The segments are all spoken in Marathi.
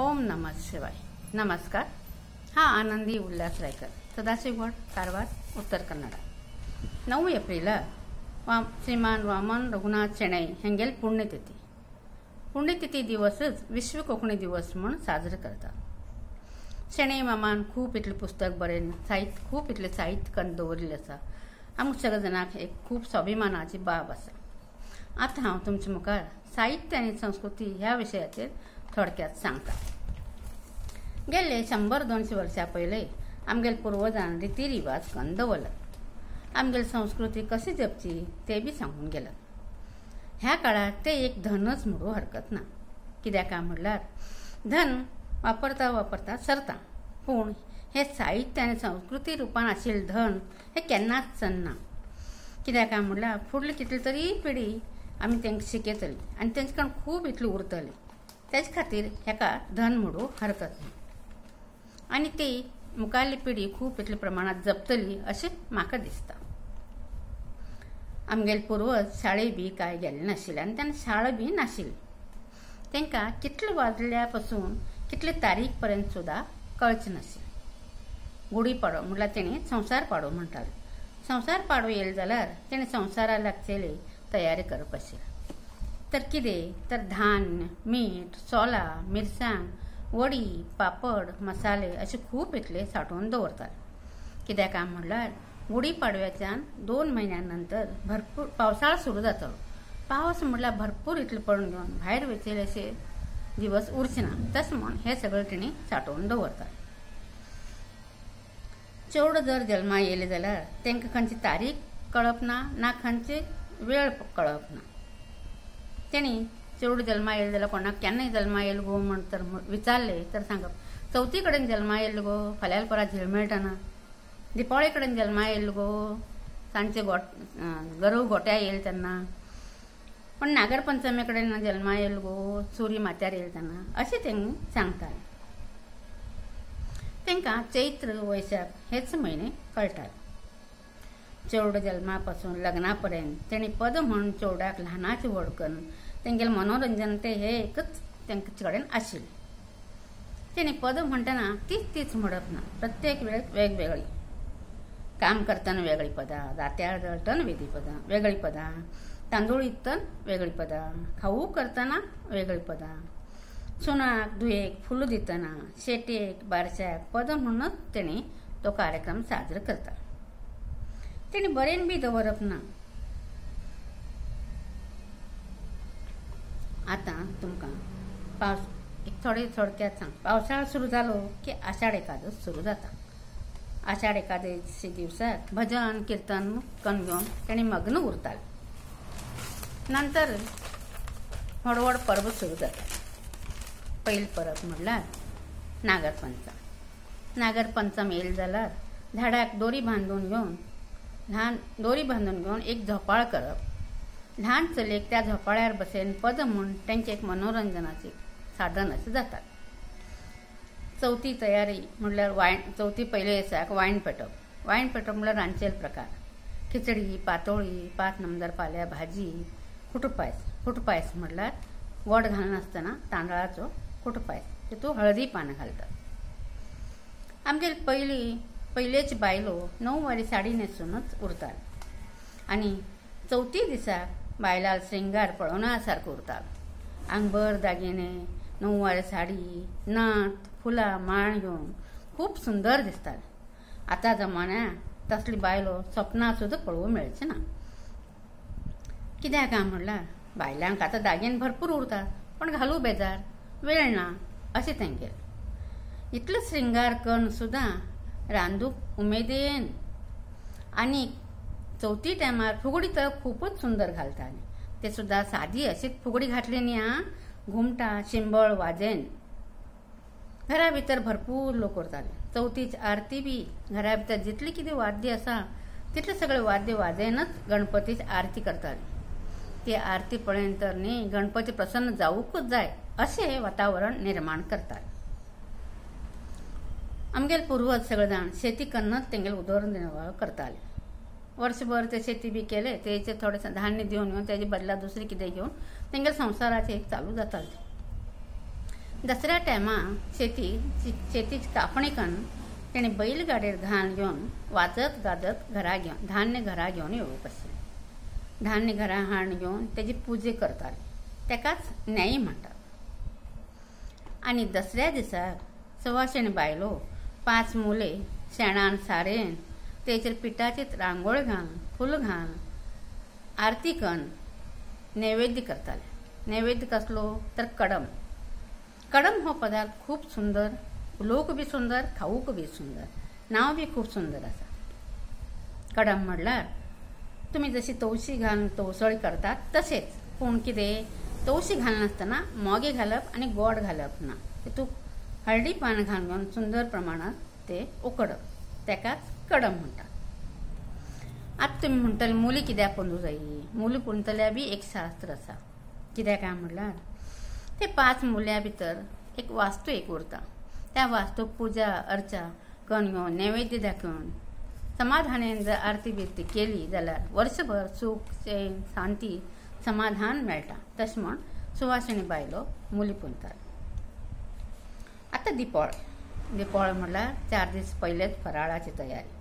ओम नमः शिवाय. नमस्कार. हा आनंदी उल्हास रायकर, सदाशिवगड, कारवार, उत्तर कन्नडा. 9 एप्रिल श्रीमान वामन रघुनाथ शेणै हेंगेल पुण्यतिथी. पुण्यतिथी दिवसच विश्व कोंकणी दिवस म्हणून साजरे करतात. शेणै मामान खूप इतले पुस्तक बरें साहित्य खूप इतले साहित्य करून दवरिल्लें आसा. आमकां सगळे जाणांक एक खूप स्वाभिमानाची बाब आसा. आतां हांव तुमचे मुखार साहित्य आनी संस्कृती ह्या विशयाचेर थोडक्यात सांगता. गेल्ले 100-200 वर्सां पयलीं आमगेल पुर्वजान रिती रिवाज करून दवरल्यात. आमगेल संस्कृती कशी जपची ते बी सांगून गेल्यात. ह्या काळात ते एक धनच म्हणू हरकत ना. कित्याक म्हणल्यार धन वापरता सरता, पूण हे साहित्य आनी संस्कृती रुपान आशिल्लें धन हे केन्नाच चलना. कित्याक म्हणल्यार फुडली कितली तरी पिढी आमी तांकां शिकयतली आनी तांचे कडेन खूब इतली उरतली. तेजे खातीर हेका धन म्हणू हरकत ना आनी ती मुखारली पिढी खूब इतल्या प्रमाणात जपतली अशें म्हाका दिसता. आमगेले पुर्वज शाळेक बी कांय गेल्ले नाशिल्ले आनी तेन्ना शाळा बी नाशिल्ली. तांकां कितले वाजल्या पासून कितले तारीख पर्यंत सुद्दां कळचें नाशिल्लें. गुडी पाडो म्हणल्यार तेणी संवसार पाडो म्हणटाले. संवसार पाडो येयलो जाल्यार तेणी संवसारा लागचेली तयारी करप आशिल्ली. तर कितें तर धान्य, मीठ, सोलां, मिरसांग, वडी, पापड, मसाले अशे खूब इतले सांठोवन दवरताले. कित्याक म्हणल्यार गुडी पाडव्याच्यान 2 म्हयन्यां नंतर भरपूर पावसाळो सुरू जातलो. पावस म्हणल्यार भरपूर इतले पडून घेवन भायर वयतले अशे दिवस उरचे ना. तशें म्हूण हे सगळे तेणी सांठोवन दवरताले. चेडूं जर जल्मा येयलें जाल्यार तांकां खंयची तारीख कळप ना खंयची वेळ कळप ना. तेणी चेडूं जल्मा येयलें जाल्यार कोणाक केन्ना जल्मा येयलो गो म्हण तर विचारले तर सांगप 4थी कडेन जल्मा येयलो गो, फाल्यां परां झेल मेळटना. दिपावळे कडेन जल्मा येयलो गो, सांजचे गरव गोट्या येयले तेन्ना. पण नागर पंचमी कडेन जल्मा येयलो गो, सुरी माथ्यार येयले तेन्ना अशें तेंकां सांगताले. तांकां चैत्र वैशाख हेच म्हयने कळटाले. चेडूं जल्मा पासून लग्ना पर्यंत तेणी पद म्हणून चेडवाक ल्हानाची व्हड करून तेंगेलें मनोरंजन ते हे एकच तेंचे कडेन आशिल्लें. तेणी पद म्हणटना तीच म्हणप ना. प्रत्येक वेळेक वेगवेगळी. काम करतना वेगळी पदां, जात्यार दळटना वेगळी पदां, तांदूळ इत्तना वेगळी पदां, खावू करतना वेगळी पदां, सुनाक धुयेक फुलां दितना, शेटयेक बारशाक पद म्हणूनच तेणी तो कार्यक्रम साजरो करता. तेणी बरें बी दवरप ना. आतां तुमकां एक थोडक्यात सांग. पावसाळो सुरू जालो की आषाढ एकादस सुरू जाता. आषाढ एकादशी दिवसाक भजन कीर्तन करून घेवन तेणी मग्न उरताले. नंतर व्हड पर्व सुरू जाता. पयली परब म्हणल्यार नागर पंचम येयली जाल्यार झाडाक दोरी बांदून घेवन एक झोपाळ करप. ल्हान चलयेक त्या झोपाळ्यार बसेन पद म्हूण तेंचें एक मनोरंजनाचें साधन अशें जाता. चवथी तयारी म्हणल्यार चवथी पयले दिसाक वायन पेटप म्हणल्यार रांदचेले प्रकार. खिचडी, पातोळी, 5 नंबर पाल्या भाजी, खुटपायस म्हणल्यार गोड घालनासतना तांदळाचो खुटपायस. तितूंत हळदी पानां घालतात. आमगेले पयलेची बायलो 9 वारी साडी न्हेसूनच उरताले आनी चवथी दिसाक बायलाल श्रृंगार पळोवना सारको उरतालो. आंगभर दागिने, 9 वारी साडी, नथ, फुलां, माळ घेवन खूब सुंदर दिसताले. आतां जमान्याक तसली बायलो सपना सुद्दां पळोवंक मेळचे ना. कित्याक म्हणल्यार बायलांक आतां दागिने भरपूर उरतात पण घालूं बेजार, वेळ ना अशें तेंगेलें. इतलो श्रृंगार करून सुद्दां रांदूंक उमेदीन आनी चवथी टायमार फुगडी तर खूपच सुंदर घालताली. ते सुद्दां सादी अशीच फुगडी घातली न्ही आं. घुमटां, शिंबळ वाजयन घरा भितर भरपूर लोक उरताले. चवथीची आरती बी घरा भितर जितली कितें वाद्य आसा तितले सगळे वाद्य वाजयनच गणपतीची आरती करताले. ती आरती पळयन तर न्ही गणपती प्रसन्न जावूंकच जाय अशें वातावरण निर्माण करताले. आमगेले पुर्वज सगळे जाण शेती करूनच तेंगेले उदरनिर्वाह करताले. वर्षभर ते शेती बी केले तेचे थोडें धान्य दिवन तेजे बदला दुसरें कितें घेवन तेंगेले संवसाराचें एक चालू जातालें. दसऱ्या टायमा शेतीची कापणी करून तेणे बैलगाडयेर घाण घेवन वाजत गाजत घरा घेवन घरा घेवन येवप आशिल्लें. धान्य घरा हाड घेवन तेजी पुजे करताले, तेकाच न्यायी म्हणटात. आनी दसऱ्या दिसाक सवाशेणी बायलो 5 मुले शेणान सारेन तेचेर पिठाची रांगोळी घालून फूल घालून आरती करून नैवेद्य करताले. नैवेद्य कसलो तर कडम. कडम हो पदार्थ खूब सुंदर, उलोवंक बी सुंदर, खावूंक बी सुंदर, नांव बी खूब सुंदर आसा. कडम म्हणल्यार तुमी जशी तवशी घालून तवसळी करतात तशेंच, पूण कितें तवशी घालनासतना मोगे घालप आनी गोड घालप ना. तितूंत हळदी पान घालून सुंदर प्रमाणात ते उकडप, तेकाच कडम म्हणटात. आतां तुमी म्हणटले मुली कित्याक पोंदूं जायी? मुली पोंदतल्या बी एक शास्त्र आसा. कित्याक काय म्हणल्यार ते 5 मुल्या भितर एक वास्तू उरता. त्या वास्तूक पुजा अर्चा करून घेवन नैवेद्य दाखोवन समाधानान जर आरती बिरती केली जाल्यार वर्सभर सूख चैन शांती समाधान मेळटा. तशें म्हण सुवासिनी बायलो मुली पोंदतात. आतां दिपवळ म्हणल्यार 4 दीस पयलेच फराळाची तयारी.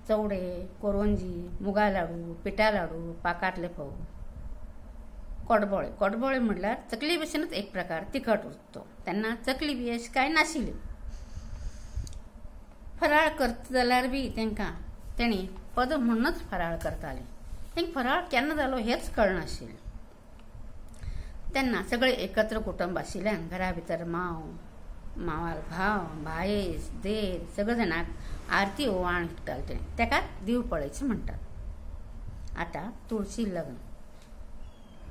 चवडे, कोरोंजी, मुगा लाडू, पिठा लाडू, पाकातले फोव, कडबोळे म्हणल्यार चकली भशेनच एक प्रकार तिखट उरतो. तेन्ना चकली बी अशी कांय नाशिल्ली. फराळ करता जाल्यार बी तेणी पद म्हणूनच फराळ करताले. तेंका फराळ केन्ना जालो हेच कळनाशिल्लें. तेन्ना सगळे एकत्र कुटुंब आशिल्ल्यान घरा भितर मावाल भाव, भायेस, देर सगळे जाणांक आरती ओवाळून दिताले तेणी. तेकाच दिवपळेचें म्हणटात. आतां तुळशी लग्न.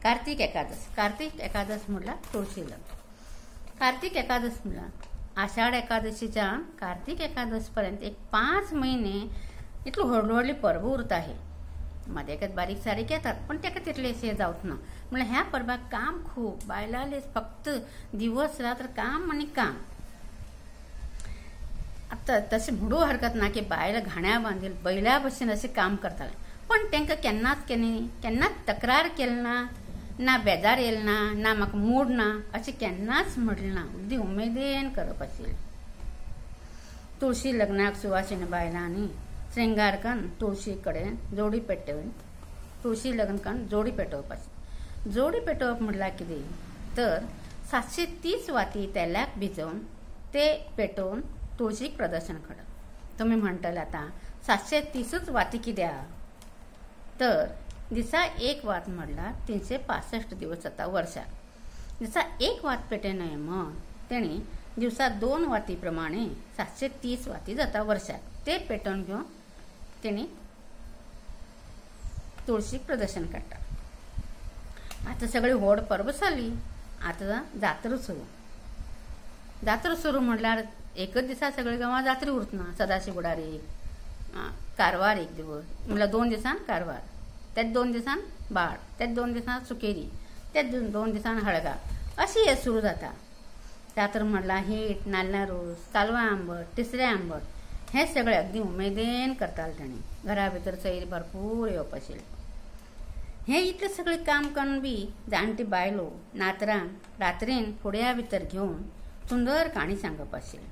कार्तीक एकादश म्हणल्यार तुळशी लग्न. कार्तीक एकादश म्हणल्यार आषाढ एकादशीच्यान कार्तीक एकादश पर्यंत एक 5 म्हयने इतलो व्हडली परब उरता. हे मदेकच बारीक सारीक येतात, पण तेका तितलेशें जावच ना. म्हणल्यार ह्या परबाक काम खूब. बायलाले फक्त दिवस रात्र काम आनी काम. आतां तशें म्हणू हरकत ना की बायलां घाण्या बांदील बैला भशेन अशें काम करताले, पण तेंकां केन्नाच तक्रार केली ना बेजार येल ना म्हाका मूड ना अशें केन्नाच म्हणलें ना. अगदी उमेदीन करप आशिल्लें. तुळशी लग्नाक सुवासिनी बायलांनी श्रृंगार करून तुळशी कडेन जोडी पेटोवन तुळशी लग्न करून जोडी पेटोवप आशिल्ली. जोडी पेटोवप म्हणल्यार कितें तर 730 वाती तेलाक भिजोवन ते पेटोवन तुळशीक प्रदर्शन करप. तुमी म्हणटले आतां 730च वाती कित्याक? तर दिसा एक वात म्हणल्यार 365 दिवस जाता वर्साक. दिसा एक वात पेटे न्हय म्हण तेणी दिवसा 2 वाती प्रमाणे 730 वाती जाता वर्साक. ते पेटोवन घेवन तेणी तुळशीक प्रदर्शन काडटा. आतां सगळी व्हड परब जाली. आतां जात्रा सुरू म्हणल्यार एकच दिसा सगळे गांवां जात्रा उरतना. सदाशिवगुडार एक, कारवार एक दिवस म्हणल्यार 2 दिसान कारवार, तेच 2 दिसान बाळ, तेच 2 दिसान सुकेरी, तेच 2 दिसान हळगा, अशी हे सुरू जाता. जात्रा म्हणल्यार हीट, नाल्ला रोस, कालवां आंबट, तिसरें आंबट हे सगळे अगदी उमेदीन करताले तेणी. घरा भितर सैर भरपूर येवप आशिल्लें. हे इतलें सगळें काम करून बी जाणटी बायलो नातरांक रात्रीन फुड्या भितर घेवन सुंदर काणी सांगप आशिल्ली.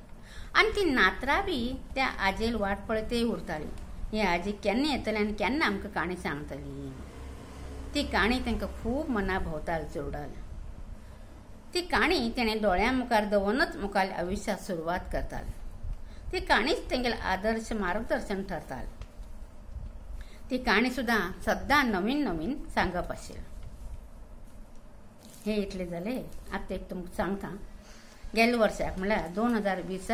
आनी ती नातरां बी त्या आजेल वाट पळयतय उरताली. ही आजी केन्ना येतली आनी केन्ना आमकां काणी सांगतली. ती काणी तांकां खूब मना भोंवताली चोडाल. ती काणी तेणें दोळ्यां मुखार दवरूनच मुखार आयुश्याक सुरवात करताली. ती काणीच तेंगेलें आदर्श मार्गदर्शन ठरताली. ती काणी सुद्दां सद्दां नवीन सांगप आशिल्ली. हे इतलें जालें. आतां एक तुमकां सांगता. गेल्या वर्साक म्हळ्यार 2020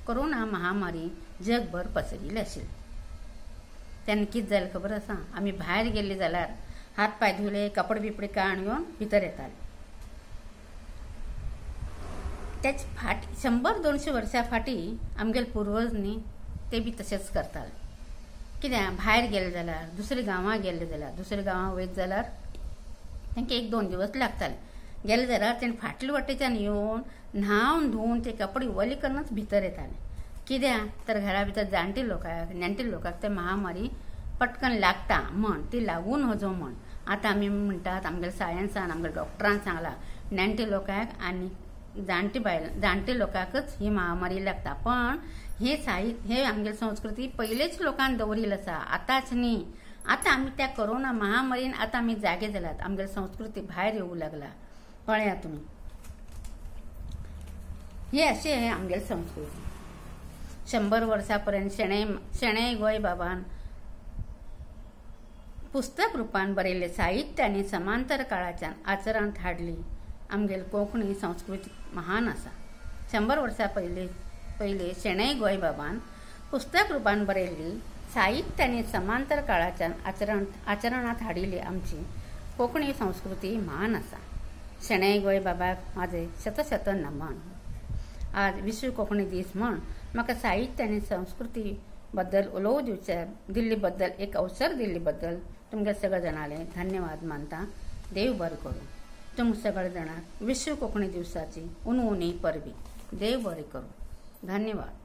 कोरोना महामारी जगभर पसरिल्ली आशिल्ली. तेन्ना कितें जालें खबर आसा? आमी भायर गेल्लीं जाल्यार हात पाय धुले, कपडे बिपडे काण घेवन भितर येताले. तेच फाटी 100-200 वर्सां फाटीं आमगेले पुर्वज न्ही ते बी तशेंच करताले. कित्याक भायर गेले जाल्यार दुसऱ्या गांवां गेले जाल्यार दुसऱ्या गांवां वयत जाल्यार तांकां 1-2 दिवस लागताले. गेले जाल्यार तेणें फाटल्या वाटेच्यान येवन न्हावन धुवन ते कपडे वली करूनच भितर येताले. कित्याक तर घरा भितर जाणटे लोकांक नेण्टे लोकांक ते महामारी पटकन लागता म्हण ती लागून वचो म्हण. आतां आमी म्हणटात आमगेल्या सायन्सान आमगेल्या डॉक्टरान सांगलां नेण्टे लोकांक आनी जाणटे लोकांकच ही महामारी लागता, पण हे साहित्य हे आमगे संस्कृती पहिलेच लोकांनी दवरील आसा, आताच न्ही. आता आम्ही त्या कोरोना महामारीन आता आम्ही जागे जाल्यात, आमगे संस्कृती भायर येऊ लागला. कळया तुम्ही. हे असे आहे आमगे संस्कृती. 100 वर्सापर्यंत शेणै गोंय बाबान पुस्तक रूपान बरयले साहित्य आनी समांतर काळाच्यान आचरणांत हाडली आमगेली कोंकणी संस्कृती महान आसा. 100 वर्सां पयले शेणै गोंय बाबान पुस्तक रूपान बरयल्ली साहित्य आनी समांतर काळाच्यान आचरणांत हाडिल्ली आमची कोंकणी संस्कृती महान आसा. शेणै गोंय बाबाक माझे शत नमन. आज विश्व कोंकणी दीस म्हण म्हाका साहित्य आनी संस्कृती बद्दल उलोव दिल्ली बद्दल एक अवसर दिल्ली बद्दल तुमगे सगळे जाणाले धन्यवाद मानता. देव बरें करूं. तुमकां सगळे जाणांक विश्व कोंकणी दिवसाची उणी परबी. देव बरें करूं. धन्यवाद.